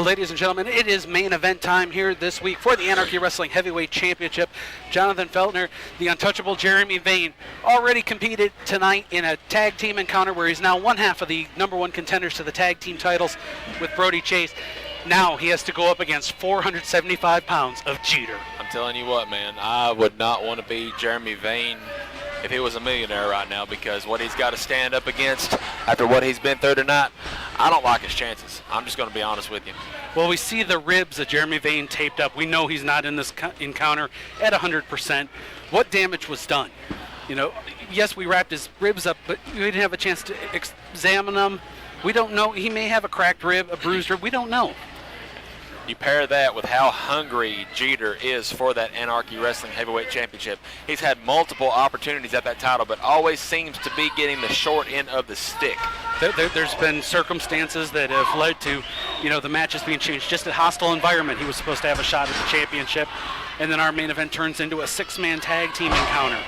Well, ladies and gentlemen, it is main event time here this week for the Anarchy Wrestling Heavyweight Championship. Jonathan Feltner, the untouchable Jeremy Vane, already competed tonight in a tag team encounter where he's now one half of the #1 contenders to the tag team titles with Brody Chase. Now he has to go up against 475 pounds of Jeter. I'm telling you what, man, I would not want to be Jeremy Vane if he was a millionaire right now, because what he's got to stand up against after what he's been through tonight, I don't like his chances. I'm just going to be honest with you. Well, we see the ribs of Jeremy Vane taped up. We know he's not in this encounter at 100%. What damage was done? You know, yes, we wrapped his ribs up, but we didn't have a chance to examine them. We don't know. He may have a cracked rib, a bruised rib. We don't know. You pair that with how hungry Jeter is for that Anarchy Wrestling Heavyweight Championship. He's had multiple opportunities at that title, but always seems to be getting the short end of the stick. There's been circumstances that have led to, the matches being changed. Just a hostile environment. He was supposed to have a shot at the championship, and then our main event turns into a 6-man tag team encounter.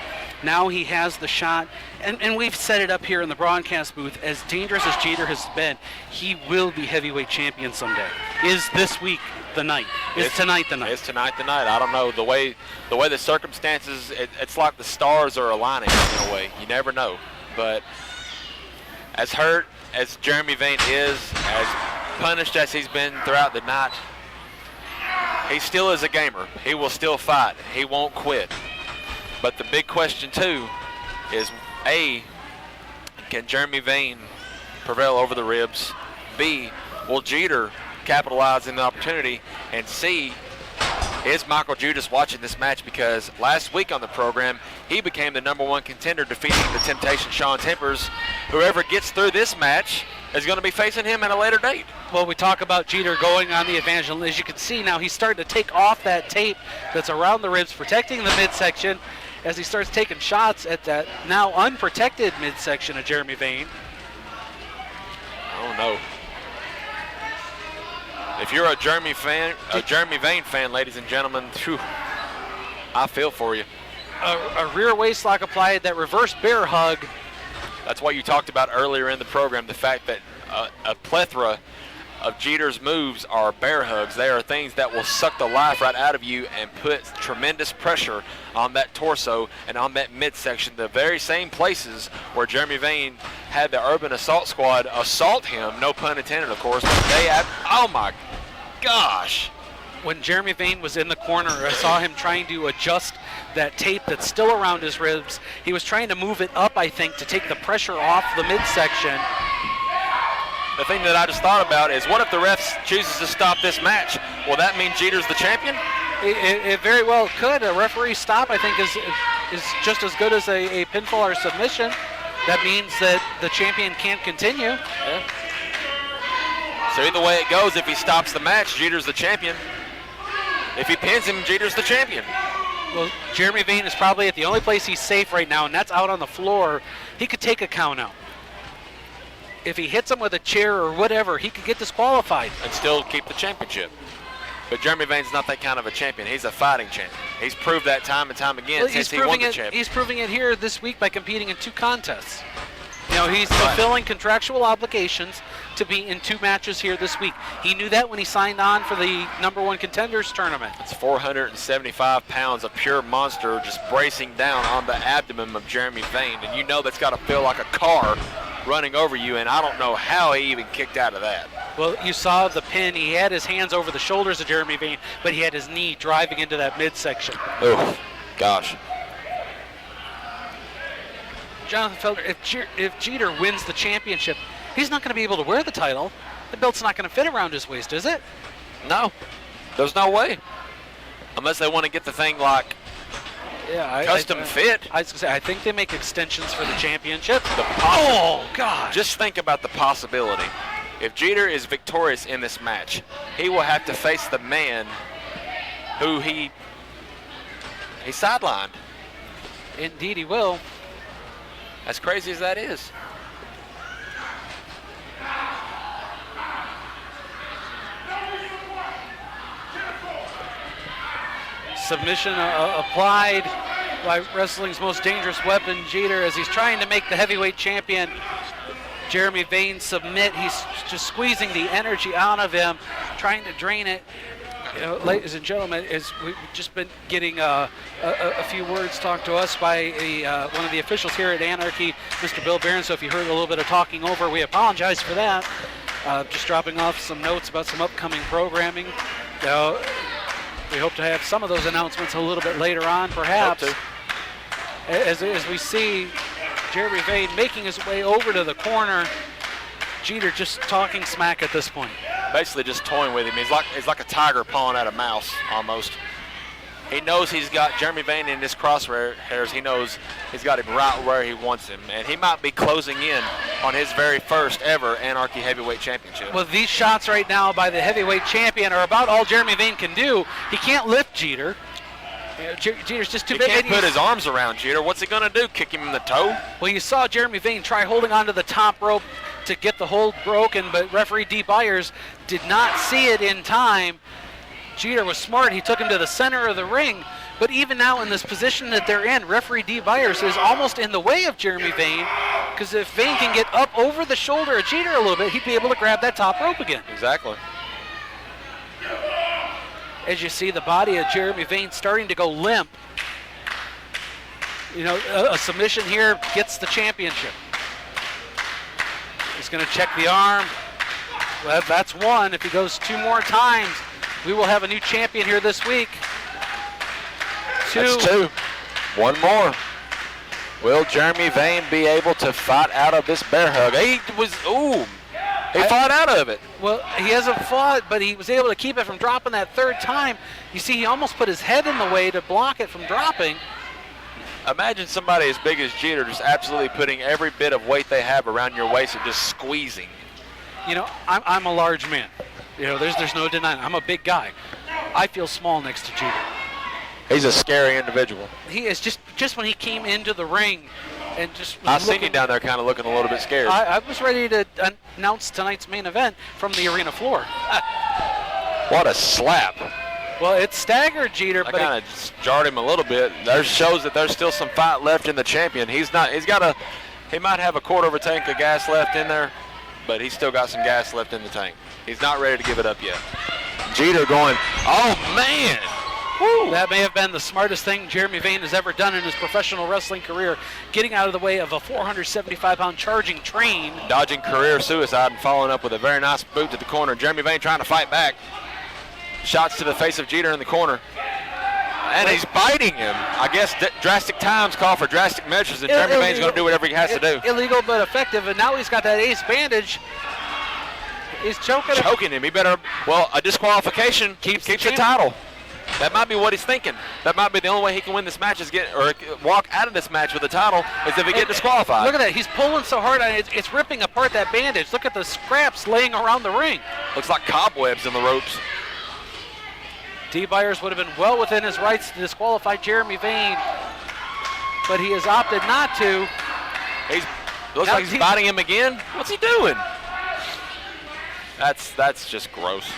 Now he has the shot, and we've set it up here in the broadcast booth. As dangerous as Jeter has been, he will be heavyweight champion someday. Is this week the night? Is tonight the night? It's tonight the night. I don't know. The way the circumstances, it's like the stars are aligning in a way. You never know. But as hurt as Jeremy Vane is, as punished as he's been throughout the night, he still is a gamer. He will still fight. He won't quit. But the big question, too, is A, can Jeremy Vane prevail over the ribs? B, will Jeter capitalize on the opportunity? And C, is Mikael Judas watching this match? Because last week on the program, he became the #1 contender, defeating the Temptation Sean Tempers. Whoever gets through this match is going to be facing him at a later date. Well, we talk about Jeter going on the advantage, and as you can see now, he's starting to take off that tape that's around the ribs, protecting the midsection, as he starts taking shots at that now unprotected midsection of Jeremy Vane. Oh no. If you're a Jeremy Vane fan, ladies and gentlemen, I feel for you. A rear waist lock applied, that reverse bear hug. That's what you talked about earlier in the program, the fact that a plethora of Jeter's moves are bear hugs. They are things that will suck the life right out of you and put tremendous pressure on that torso and on that midsection, the very same places where Jeremy Vane had the Urban Assault Squad assault him, no pun intended, of course. Oh my gosh. When Jeremy Vane was in the corner, I saw him trying to adjust that tape that's still around his ribs. He was trying to move it up, I think, to take the pressure off the midsection. The thing that I just thought about is, what if the ref chooses to stop this match? Will that mean Jeter's the champion? It very well could. A referee stop, I think, is just as good as a pinfall or submission. That means that the champion can't continue. Yeah. So either way it goes, if he stops the match, Jeter's the champion. If he pins him, Jeter's the champion. Well, Jeremy Vane is probably at the only place he's safe right now, and that's out on the floor. He could take a count out. If he hits him with a chair or whatever, he could get disqualified. And still keep the championship. But Jeremy Vane's not that kind of a champion. He's a fighting champion. He's proved that time and time again since he won the championship. He's proving it here this week by competing in 2 contests. He's fulfilling contractual obligations to be in 2 matches here this week. He knew that when he signed on for the #1 contenders tournament. It's 475 pounds of pure monster just bracing down on the abdomen of Jeremy Vane. And you know that's got to feel like a car running over you, and I don't know how he even kicked out of that. Well, you saw the pin. He had his hands over the shoulders of Jeremy Vane, but he had his knee driving into that midsection. Oh, gosh. Jonathan Feltner, if Jeter wins the championship, he's not going to be able to wear the title. The belt's not going to fit around his waist, is it? No. There's no way. Unless they want to get the thing like custom fit. I was going to say, I think they make extensions for the championship. Oh, God. Just think about the possibility. If Jeter is victorious in this match, he will have to face the man who he sidelined. Indeed he will. As crazy as that is. Submission applied by wrestling's most dangerous weapon, Jeter, as he's trying to make the heavyweight champion Jeremy Vane submit. He's just squeezing the energy out of him, trying to drain it. Ladies and gentlemen, as we've just been getting a few words talked to us by one of the officials here at Anarchy, Mr. Bill Barron. So if you heard a little bit of talking over, we apologize for that. Just dropping off some notes about some upcoming programming. We hope to have some of those announcements a little bit later on, perhaps. As we see Jeremy Vane making his way over to the corner. Jeter just talking smack at this point. Basically just toying with him. He's like a tiger pawing at a mouse almost. He knows he's got Jeremy Vane in his crosshairs. He knows he's got him right where he wants him. And he might be closing in on his very first ever Anarchy Heavyweight Championship. Well, these shots right now by the heavyweight champion are about all Jeremy Vane can do. He can't lift Jeter. Jeter's just too big. He can't put his arms around Jeter. What's he going to do, kick him in the toe? Well, you saw Jeremy Vane try holding onto the top rope to get the hold broken, but referee Dee Byers did not see it in time. Jeter was smart. He took him to the center of the ring. But even now in this position that they're in, referee Dee Byers is almost in the way of Jeremy Vane, because if Vane can get up over the shoulder of Jeter a little bit, he'd be able to grab that top rope again. Exactly. As you see the body of Jeremy Vane starting to go limp. You know, a submission here gets the championship. He's going to check the arm. Well, that's one. If he goes two more times, we will have a new champion here this week. That's two. One more. Will Jeremy Vane be able to fight out of this bear hug? He fought out of it. Well, he hasn't fought, but he was able to keep it from dropping that third time. You see, he almost put his head in the way to block it from dropping. Imagine somebody as big as Jeter just absolutely putting every bit of weight they have around your waist and just squeezing. You know, I'm a large man. You know, there's no denying. I'm a big guy. I feel small next to Jeter. He's a scary individual. He is just when he came into the ring and just I seen him down there kind of looking a little bit scared. I was ready to announce tonight's main event from the arena floor. What a slap. Well, it staggered Jeter, I but kind of jarred him a little bit. There shows that there's still some fight left in the champion. He might have a quarter of a tank of gas left in there, but he's still got some gas left in the tank. He's not ready to give it up yet. Jeter going, oh man. Woo. That may have been the smartest thing Jeremy Vane has ever done in his professional wrestling career, getting out of the way of a 475-pound charging train. Dodging career suicide and following up with a very nice boot to the corner. Jeremy Vane trying to fight back. Shots to the face of Jeter in the corner. And he's biting him. I guess drastic times call for drastic measures, and Jeremy Vane's going to do whatever he has to do. Illegal but effective, and now he's got that ace bandage. He's choking him. He better, well, a disqualification keeps the title. That might be what he's thinking. That might be the only way he can win this match is walk out of this match with the title is if he gets disqualified. Look at that. He's pulling so hard on it. It's ripping apart that bandage. Look at the scraps laying around the ring. Looks like cobwebs in the ropes. Dee Byers would have been well within his rights to disqualify Jeremy Vane, but he has opted not to. Looks like he's biting him again. What's he doing? That's just gross.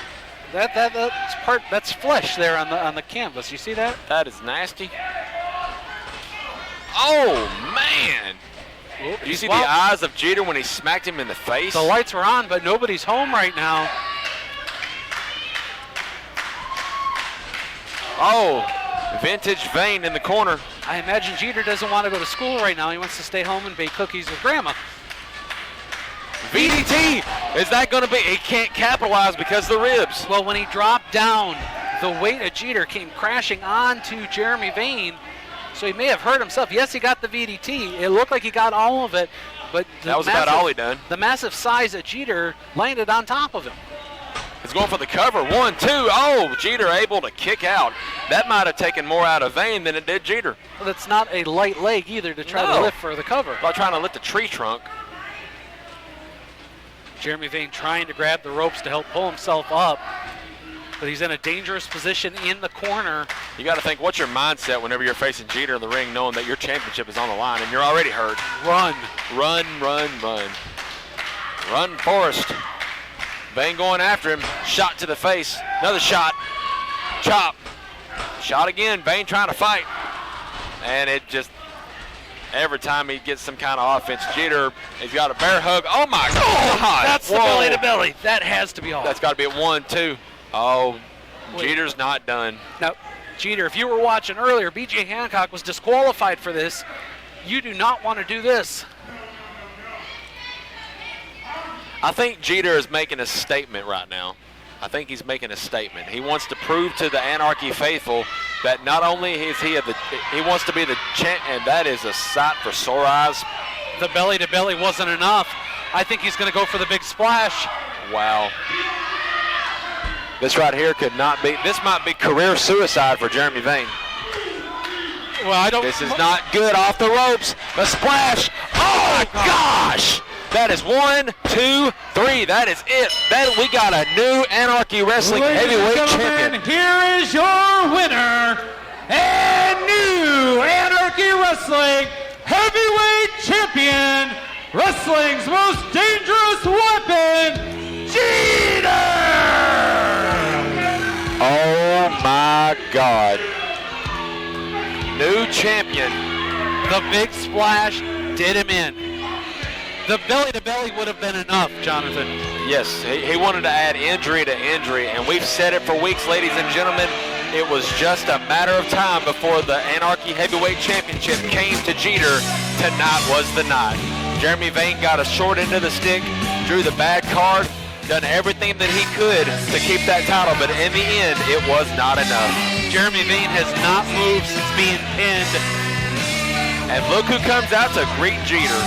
That's flesh there on the canvas. You see that? That is nasty. Oh man! Do you see the eyes of Jeter when he smacked him in the face? The lights were on, but nobody's home right now. Oh, vintage Vane in the corner. I imagine Jeter doesn't want to go to school right now. He wants to stay home and bake cookies with Grandma. VDT! Is that going to be? He can't capitalize because of the ribs. Well, when he dropped down, the weight of Jeter came crashing onto Jeremy Vane, so he may have hurt himself. Yes, he got the VDT. It looked like he got all of it, but that was about all he done. The massive size of Jeter landed on top of him. He's going for the cover. 1, 2. Oh, Jeter able to kick out. That might have taken more out of Vane than it did Jeter. Well, that's not a light leg either to try to lift for the cover. While trying to lift the tree trunk. Jeremy Vane trying to grab the ropes to help pull himself up, but he's in a dangerous position in the corner. You got to think, what's your mindset whenever you're facing Jeter in the ring, knowing that your championship is on the line and you're already hurt? Run. Run, run, run. Run, Forrest. Vane going after him. Shot to the face. Another shot. Chop. Shot again. Vane trying to fight. And it just every time he gets some kind of offense. Jeter, he's got a bear hug. Oh, my God. That's the belly to belly. That has to be off. That's got to be at 1, 2. Oh, Jeter's not done. Now, Jeter, if you were watching earlier, B.J. Hancock was disqualified for this. You do not want to do this. I think Jeter is making a statement right now. I think he's making a statement. He wants to prove to the Anarchy faithful that not only is he wants to be the champ, and that is a sight for sore eyes. The belly to belly wasn't enough. I think he's going to go for the big splash. Wow. This right here could not be. This might be career suicide for Jeremy Vane. Well, I don't. This is not good off the ropes. The splash. Oh my gosh! That is 1, 2, 3. That is it. We got a new Anarchy Wrestling heavyweight champion. Here is your winner and new Anarchy Wrestling heavyweight champion, wrestling's most dangerous weapon, Jeter! Oh my God. New champion. The big splash did him in. The belly-to-belly would have been enough, Jonathan. Yes, he wanted to add injury to injury, and we've said it for weeks, ladies and gentlemen. It was just a matter of time before the Anarchy Heavyweight Championship came to Jeter. Tonight was the night. Jeremy Vane got a short end of the stick, drew the bad card, done everything that he could to keep that title, but in the end, it was not enough. Jeremy Vane has not moved since being pinned. And look who comes out to greet Jeter.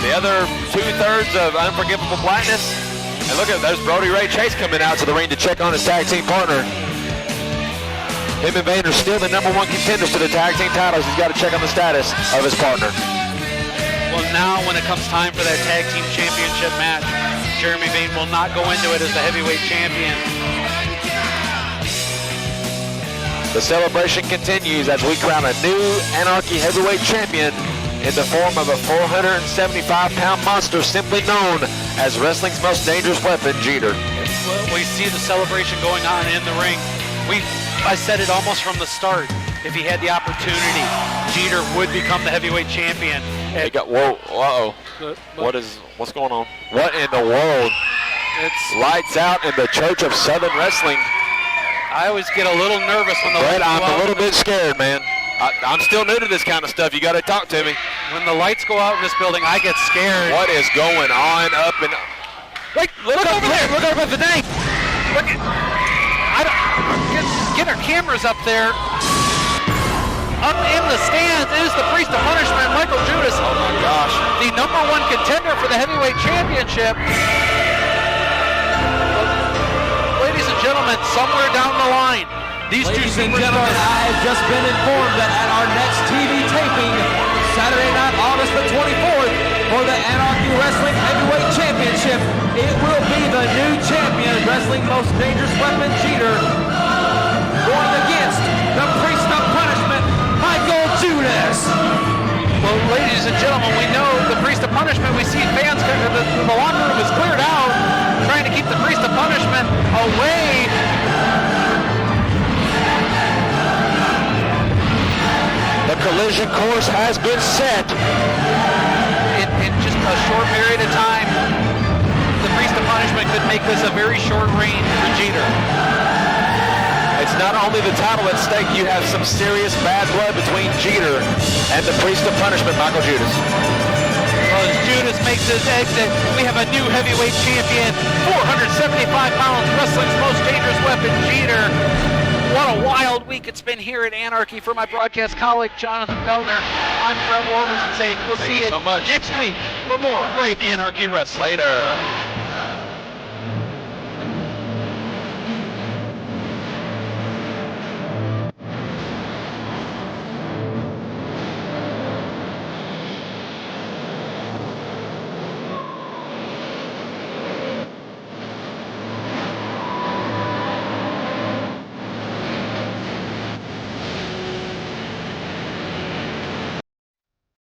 The other 2/3 of Unforgivable Blackness. And look at there's Brody Ray Chase coming out to the ring to check on his tag team partner. Him and Vane are still the #1 contenders to the tag team titles. He's got to check on the status of his partner. Well, now when it comes time for that tag team championship match, Jeremy Vane will not go into it as the heavyweight champion. The celebration continues as we crown a new Anarchy heavyweight champion in the form of a 475-pound monster simply known as wrestling's most dangerous weapon, Jeter. We see the celebration going on in the ring. I said it almost from the start. If he had the opportunity, Jeter would become the heavyweight champion. What's going on? What in the world? It's Lights out in the Church of Southern Wrestling. I always get a little nervous when the lights go out. I'm a little bit scared, man. I'm still new to this kind of stuff. You got to talk to me. When the lights go out in this building, I get scared. What is going on up in? Wait, look over there. Look over at the tank. Look at. Get our cameras up there. Up in the stands is the Priest of Punishment, Mikael Judas. Oh my gosh. The #1 contender for the heavyweight championship. Ladies and gentlemen, somewhere down the line, these Ladies two and superstars. gentlemen, I have just been informed that at our next TV taping, Saturday night, August the 24th, for the Anarchy Wrestling Heavyweight Championship, it will be the new champion, wrestling most dangerous weapon, Jeter, going against the Priest of Punishment, Mikael Judas. Well, ladies and gentlemen, we know the Priest of Punishment. We see fans, the locker room is cleared out, trying to keep the Priest of Punishment away. The collision course has been set. In just a short period of time, the Priest of Punishment could make this a very short reign for Jeter. It's not only the title at stake, you have some serious bad blood between Jeter and the Priest of Punishment, Mikael Judas. Well, as Judas makes his exit, we have a new heavyweight champion, 475 pounds, wrestling's most dangerous weapon, Jeter. What a wild week it's been here at Anarchy. For my broadcast colleague, Jonathan Feltner, I'm Brett Wolverton saying we'll see you so much next week for more great Anarchy Wrestling. Later.